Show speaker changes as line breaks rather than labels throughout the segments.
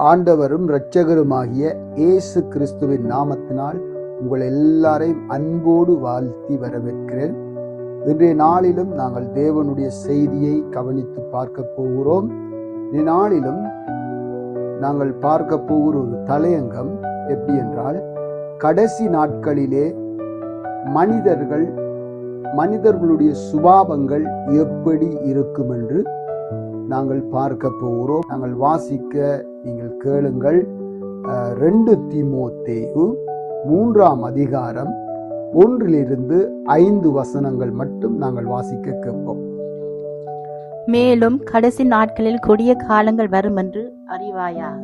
ஆண்டவரும் இரட்சகருமாகிய இயேசு கிறிஸ்துவின் நாமத்தினால் உங்கள் எல்லாரையும் அன்போடு வாழ்த்தி வரவேற்கிறேன். இன்றைய நாளிலும் நாங்கள் தேவனுடைய செய்தியை கவனித்து பார்க்க போகிறோம். இந்த நாளிலும் நாங்கள் பார்க்க போகிற ஒரு தலையங்கம் எப்படி என்றால், கடைசி நாட்களிலே மனிதர்களுடைய சுபாவங்கள் எப்படி இருக்கும் என்று நாங்கள் பார்க்க போகிறோம். நாங்கள் வாசிக்க நீங்கள் கேளுங்கள். 2 தீமோத்தேயு 3ஆம் அதிகாரம் 1-5 வசனங்கள் மட்டும் நாங்கள் வாசிக்க கேட்போம்.
மேலும் கடைசி நாட்களில் கொடிய காலங்கள் வரும் என்று அறிவாயாக.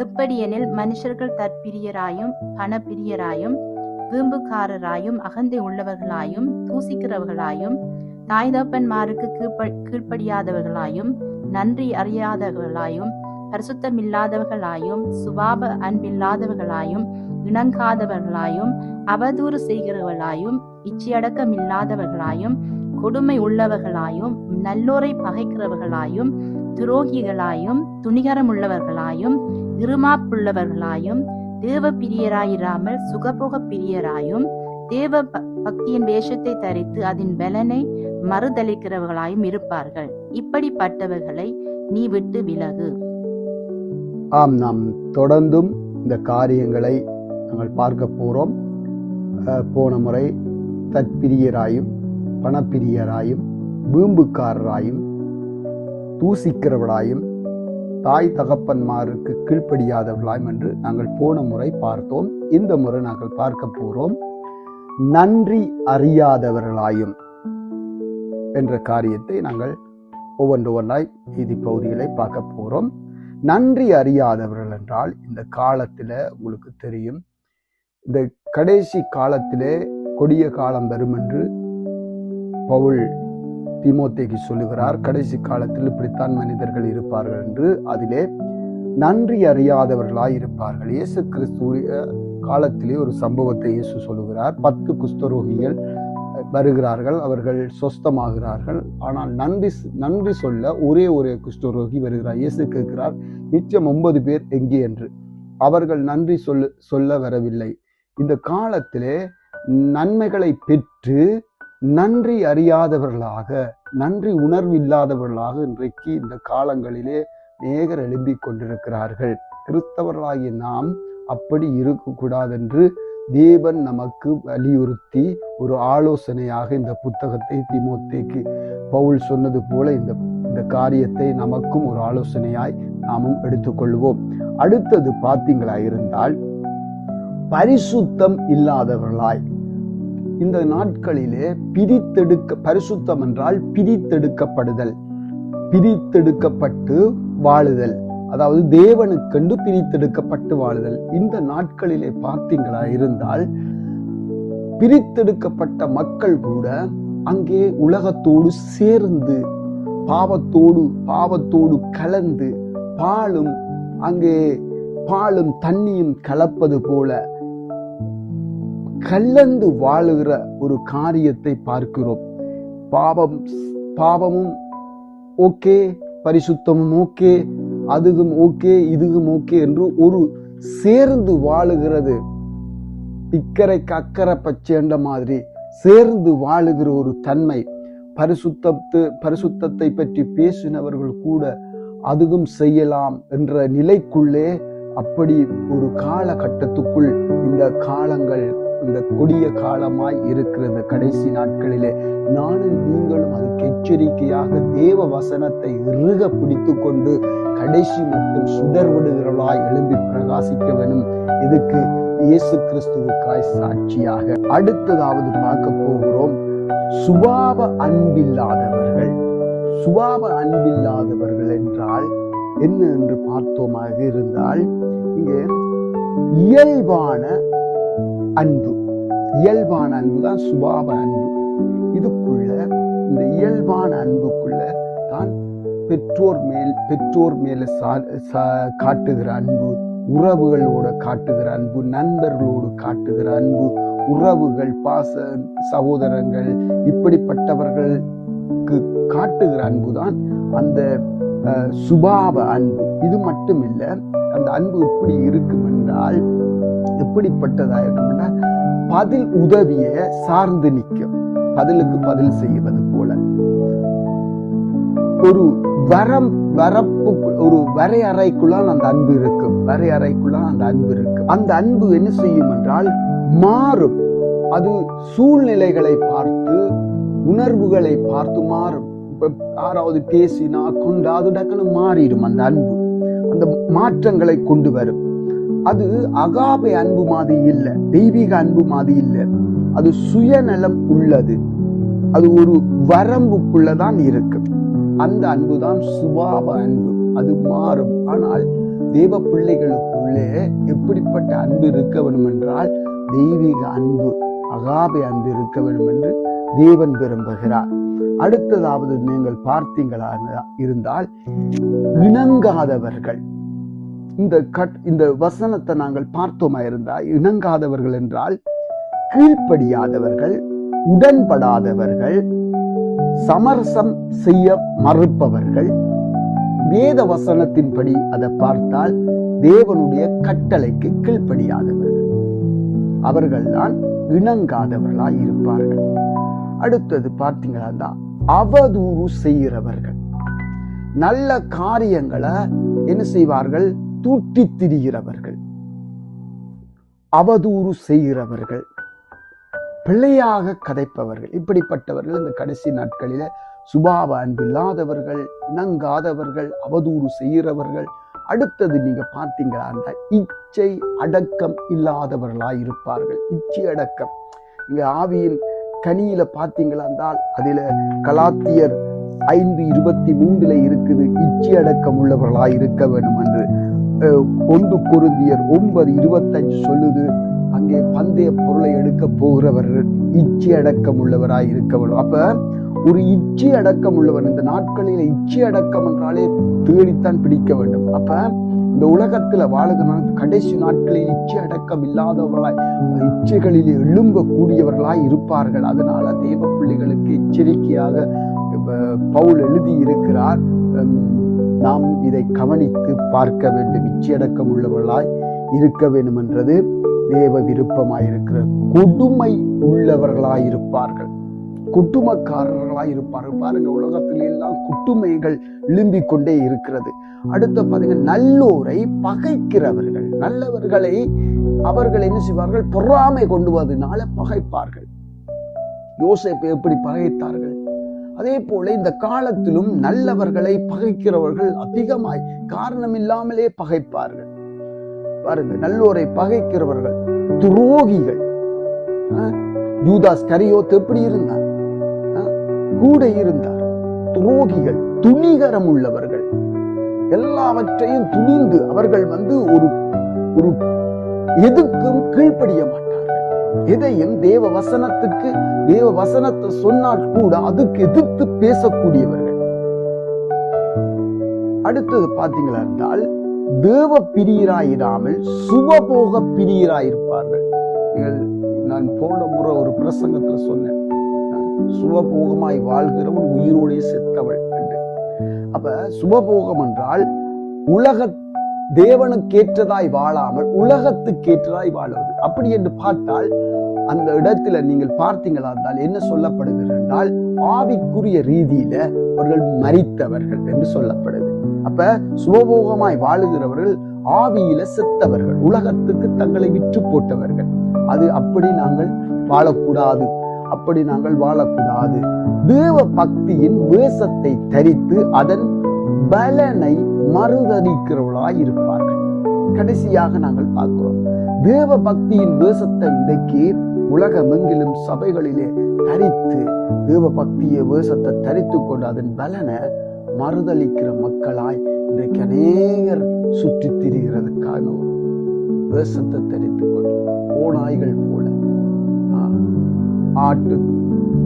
எப்படியெனில் மனுஷர்கள் தற்பிரியராயும் பணப்பிரியராயும் வீம்புக்காரராயும் அகந்தை உள்ளவர்களாயும் தூசிக்கிறவர்களாயும் தாய் தகப்பன்மாருக்கு கீழ்ப்படியாதவர்களாயும் நன்றி அறியாதவர்களாயும் பரிசுத்தமில்லாதவர்களாயும் சுபாவ அன்பில்லாதவர்களாயும் இணங்காதவர்களாயும் அவதூறு செய்கிறவர்களாயும் இச்சையடக்கமில்லாதவர்களாயும் கொடுமை உள்ளவர்களாயும் நல்லோரை பகைக்கிறவர்களாயும் துரோகிகளாயும் துணிகரமுள்ளவர்களாயும் இருமாப்புள்ளவர்களாயும் தேவ பிரியராயிராமல் சுகபோக பிரியராயும் தேவ பக்தியின் வேஷத்தை தரித்து அதன் பலனை மறுதளிக்கிறவர்களாயும் இருப்பார்கள். இப்படிப்பட்டவர்களை நீ விட்டு விலகு.
ஆம், நாம் தொடர்ந்தும் இந்த காரியங்களை நாங்கள் பார்க்க போறோம். போன முறை தற்பிரியராயும் பணப்பிரியராயும் வீம்புக்காரராயும் தூசிக்கிறவர்களாயும் தாய் தகப்பன்மாருக்கு கீழ்ப்படியாதவர்களாயும் என்று நாங்கள் போன முறை பார்த்தோம். இந்த முறை நாங்கள் பார்க்க போறோம் நன்றி அறியாதவர்களாயும் என்ற காரியத்தை நாங்கள் ஒவ்வொன்றாய் இது பகுதிகளை பார்க்க போறோம். நன்றி அறியாதவர்கள் என்றால், இந்த காலத்துல உங்களுக்கு தெரியும், இந்த கடைசி காலத்திலே கொடிய காலம் வரும் என்று பவுல் தீமோத்தேயுக்கு சொல்லுகிறார். கடைசி காலத்தில் இப்படித்தான் மனிதர்கள் இருப்பார்கள் என்று. அதிலே நன்றி அறியாதவர்களாய் இருப்பார்கள். இயேசு கிறிஸ்துவிய காலத்திலே ஒரு சம்பவத்தை இயேசு சொல்லுகிறார். 10 குஷ்டரோகிகள் வருகிறார்கள், அவர்கள் சொஸ்தமாகிறார்கள். ஆனால் நன்றி சொல்ல ஒரே குஷ்டரோகி வருகிறார். இயேசு கேட்கிறார், மிச்சம் 9 பேர் எங்கே என்று. அவர்கள் நன்றி சொல்ல வரவில்லை. இந்த காலத்திலே நன்மைகளை பெற்று நன்றி அறியாதவர்களாக, நன்றி உணர்வு இல்லாதவர்களாக இன்றைக்கு இந்த காலங்களிலே நேகர் எழும்பிக் கொண்டிருக்கிறார்கள். கிறிஸ்தவர்களாகிய நாம் அப்படி இருக்கக்கூடாது என்று தேவன் நமக்கு வலியுறுத்தி ஒரு ஆலோசனையாக இந்த புத்தகத்தை தீமோத்தேயுக்கு பவுல் சொன்னது போல இந்த காரியத்தை நமக்கும் ஒரு ஆலோசனையாய் நாமும் எடுத்துக்கொள்வோம். அடுத்தது பார்த்தீங்களா இருந்தால், பரிசுத்தம் இல்லாதவர்களாய். இந்த நாட்களிலே பரிசுத்தம் என்றால் பிரித்தெடுக்கப்படுதல், பிரித்தெடுக்கப்பட்டு வாழுதல், அதாவது தேவனுக்கென்று பிரித்தெடுக்கப்பட்டு வாழுதல். இந்த நாட்களிலே பார்த்தீங்களா இருந்தால், பிரித்தெடுக்கப்பட்ட மக்கள் கூட அங்கே உலகத்தோடு சேர்ந்து பாவத்தோடு கலந்து பாலும் தண்ணியும் கலப்பது போல கலந்து வாழுகிற ஒரு காரியத்தை பார்க்கிறோம். பாவமும் ஓகே, பரிசுத்தமும் ஓகே, அதுவும் ஓகே, இதுவும் ஓகே என்று ஒரு சேர்ந்து வாழுகிறது. இக்கரைக்கு அக்கறை பச்சைன்ற மாதிரி சேர்ந்து வாழுகிற ஒரு தன்மை. பரிசுத்தத்தை பற்றி பேசினவர்கள் கூட அதுவும் செய்யலாம் என்ற நிலைக்குள்ளே, அப்படி ஒரு காலகட்டத்துக்குள் இந்த காலங்கள், இந்த கொடிய காலமாய் இருக்கிறது. கடைசி நாட்களிலே நானும் நீங்களும் அதுக்கு எச்சரிக்கையாக தேவ வசனத்தை இறுக பிடித்து கொண்டு கடைசி மட்டும் சுடர்விடுகிறவளாய் எழும்பி பிரகாசிக்க வேணும். இதுக்கு இயேசு கிறிஸ்துவுக்காய் சாட்சியாக. அடுத்ததாவது பார்க்க போகிறோம் சுபாவ அன்பில்லாதவர்கள். சுபாவ அன்பில்லாதவர்கள் என்றால் என்ன என்று பார்த்தோமாக இருந்தால், இங்கே இயல்பான அன்புதான் சுபாவ அன்பு. இதுக்குள்ள, இந்த இயல்பான அன்புக்குள்ள தான் பெற்றோர் மேல காட்டுகிற அன்பு, உறவுகளோடு காட்டுகிற அன்பு, நண்பர்களோடு காட்டுகிற அன்பு, உறவுகள், பாச சகோதரங்கள், இப்படிப்பட்டவர்களுக்கு காட்டுகிற அன்புதான் அந்த சுபாவ அன்பு. இது மட்டும் இல்லை, அந்த அன்பு எப்படி இருக்கும் என்றால், எப்படிப்பட்டதா இருக்கும் என்றால், பதில் உதவிய சார்ந்து நிற்கும், பதிலுக்கு பதில் செய்வது போல. ஒரு வரப்பு, ஒரு வரையறைக்குள்ளால் அந்த அன்பு இருக்கும், வரையறைக்குள்ளால் அந்த அன்பு இருக்கும். அந்த அன்பு என்ன செய்யும் என்றால் மாறும். அது சூழ்நிலைகளை பார்த்து, உணர்வுகளை பார்த்து மாறும். இப்ப யாராவது பேசினா கொண்டு அது டக்குன்னு மாறிடும். அந்த அன்பு அந்த மாற்றங்களை கொண்டு வரும். அது அகாபே அன்பு மாதிரி இல்லை, தெய்வீக அன்பு மாதிரி இல்லை. அது சுயநலம் உள்ளது, அது ஒரு வரம்புக்குள்ளதான் இருக்கு. அந்த அன்புதான் சுபாவ அன்பு. அது மாறும். ஆனால் தேவ பிள்ளைகளுக்குள்ளே எப்படிப்பட்ட அன்பு இருக்க வேண்டும் என்றால், தெய்வீக அன்பு, அகாபே அன்பு இருக்க வேண்டும் என்று தேவன் விரும்புகிறார். அடுத்ததாவது நீங்கள் பார்த்தீங்களா இருந்தால், இணங்காதவர்கள். இந்த வசனத்தை நாங்கள் பார்த்தோமா இருந்தால், இணங்காதவர்கள் என்றால் கீழ்ப்படியாதவர்கள், உடன்படாதவர்கள், சமரசம் செய்ய மறுப்பவர்கள், வேத வசனத்தின்படி அதை பார்த்தால் தேவனுடைய கட்டளைக்கு கீழ்ப்படியாதவர்கள், அவர்கள்தான் இணங்காதவர்களாய் இருப்பார்கள். அடுத்தது பார்த்தீங்கன்னா அவதூறு செய்கிறவர்கள். நல்ல காரியங்களை என்ன செய்வார்கள்? தூட்டி திரிகிறவர்கள், அவதூறு செய்கிறவர்கள், பிழையாக கதைப்பவர்கள். இப்படிப்பட்டவர்கள் இந்த கடைசி நாட்களில சுபாவ அன்பு இல்லாதவர்கள், இணங்காதவர்கள், அவதூறு செய்கிறவர்கள். அடுத்தது நீங்க பார்த்தீங்களா, இச்சை அடக்கம் இல்லாதவர்களாய் இருப்பார்கள். இச்சை அடக்கம் இங்க ஆவியின் கனியில பார்த்தீங்களா என்றால், அதில கலாத்தியர் 5:23 இருக்குது, இச்சை அடக்கம் உள்ளவர்களாய் இருக்க வேண்டும் என்று. 1 கொரிந்தியர் 9:25 சொல்லுது, அங்கே பந்தய பொருளை எடுக்க போகிறவர்கள் இச்சை அடக்கம் உள்ளவராய் இருக்க வேண்டும். அப்ப ஒரு இச்சை அடக்கம் உள்ளவர், இந்த நாட்களில இச்சை அடக்கம் என்றாலே தேடித்தான் பிடிக்க வேண்டும். அப்ப இந்த உலகத்துல வாழுகிற கடைசி நாட்களில் இச்சை அடக்கம் இல்லாதவர்களாய், இச்சைகளில் எழும்பக்கூடியவர்களாய் இருப்பார்கள். அதனால தேவ பிள்ளைகளுக்கு எச்சரிக்கையாக பவுல் எழுதி இருக்கிறார், நாம் இதை கவனித்து பார்க்க வேண்டும். இச்சையடக்கம் உள்ளவர்களாய் இருக்க வேண்டும் என்றது தேவ விருப்பமாயிருக்கிறது. கொடுமை உள்ளவர்களாய் இருப்பார்கள், குட்டுமக்காரர்களாய் இருப்பார்கள். பாருங்க, உலகத்தில எல்லாம் குட்டுமைகள் எழும்பிக் கொண்டே இருக்கிறது. அடுத்த பாருங்க, நல்லோரை பகைக்கிறவர்கள். நல்லவர்களை அவர்கள் என்ன செய்வார்கள்? பொறாமை கொண்டு வந்ததினால பகைப்பார்கள். யோசேப்பை எப்படி பகைத்தார்கள்? அதே போல இந்த காலத்திலும் நல்லவர்களை பகைக்கிறவர்கள் அதிகமாய் காரணம் இல்லாமலே பகைப்பார்கள். பாருங்க, நல்லோரை பகைக்கிறவர்கள் துரோகிகள். யூதாஸ் கரியோத் எப்படி இருந்தார்? கூட இருந்தார். துரோகிகள், துணிகரம் உள்ளவர்கள், எல்லாவற்றையும் துணிந்து அவர்கள் ஒரு எதுக்கும் கீழ்ப்படிய மாட்டார்கள். எதையும் தேவ வசனத்துக்கு, தேவ வசனத்தை சொன்னால் கூட அதுக்கு எதிர்த்து பேசக்கூடியவர்கள். அடுத்தது பாத்தீங்களா என்றால், தேவ பிரியராயிராமல் சுபபோக பிரியராயிருப்பார்கள். நான் போன முறை ஒரு பிரசங்கத்துல சொன்னேன், சுபபோகமாய் வாழ்கிறவன் உயிரோடே செத்தவள் என்று. அப்ப சுபபோகம் என்றால் தேவனுக்கேற்றதாய் வாழாமல் உலகத்துக்கேற்றதாய் வாழுவது. அப்படி என்று பார்த்தால், அந்த இடத்துல நீங்கள் பார்த்தீங்களா இருந்தால் என்ன சொல்லப்படுகிறது என்றால், ஆவிக்குரிய ரீதியில அவர்கள் மரித்தவர்கள் என்று சொல்லப்படுது. அப்ப சுபபோகமாய் வாழுகிறவர்கள் ஆவியில செத்தவர்கள், உலகத்துக்கு தங்களை விற்று போட்டவர்கள். அது அப்படி நாங்கள் வாழக்கூடாது, அப்படி நாங்கள் வாழக்கூடாது. தேவ பக்தியின் வேஷத்தை தரித்து அதன் பலனை மறுதளிக்கிறவர்களாய் இருப்பார்கள். கடைசியாக நாங்கள் பார்க்கிறோம், தேவ பக்தியின் வேஷத்தை இன்றைக்கு உலகமெங்கிலும் சபைகளிலே தரித்து, தேவ பக்திய வேஷத்தை தரித்து கொண்டு அதன் பலனை மறுதளிக்கிற மக்களாய் இன்றைக்கு அநேகர் சுற்றி திரிகிறதுக்கான ஒரு வேஷத்தை தரித்து கொண்டு ஓநாய்கள் போல, ஆட்டு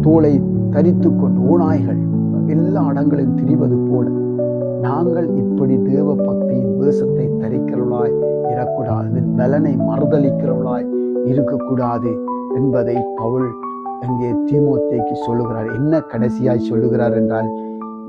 தோலை தரித்து கொண்டு ஓநாய்கள் எல்லா இடங்களிலும் திரிவது போல நாங்கள் இப்படி தேவ பக்தியின் வேஷத்தை தரிக்கிறவளாய் இருக்கக்கூடாது, அதன் பலனை மறுதளிக்கிறவளாய் இருக்கக்கூடாது என்பதை பவுல் அங்கே தீமோத்தேக்கு சொல்லுகிறார். என்ன கடைசியாய் சொல்லுகிறார் என்றால்,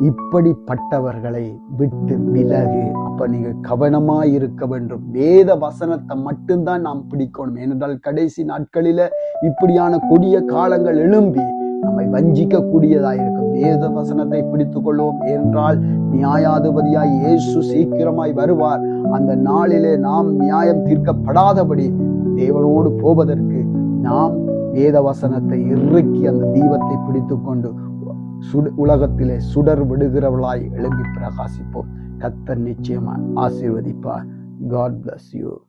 இப்படிப்பட்டவர்களை விட்டு விலகு. அப்ப நீங்க கவனமாய் இருக்க வேண்டும். வேத வசனத்தை மட்டும்தான் நாம் பிடிக்கணும். ஏனென்றால் கடைசி நாட்களில இப்படியான கொடிய காலங்கள் எழும்பி நம்மை வஞ்சிக்க கூடியதாயிருக்கும். வேத வசனத்தை பிடித்துக் கொள்வோம் என்றால் நியாயாதிபதியாய் இயேசு சீக்கிரமாய் வருவார். அந்த நாளிலே நாம் நியாயம் தீர்க்கப்படாதபடி தேவனோடு போவதற்கு நாம் வேத வசனத்தை இறுக்கி அந்த தீபத்தை பிடித்துக் கொண்டு உலகத்திலே சுடர் விடுகிறவளாய் எழும்பி பிரகாசிப்போம். கர்த்தர் நிச்சயமாய் ஆசீர்வதிப்பார். God bless you.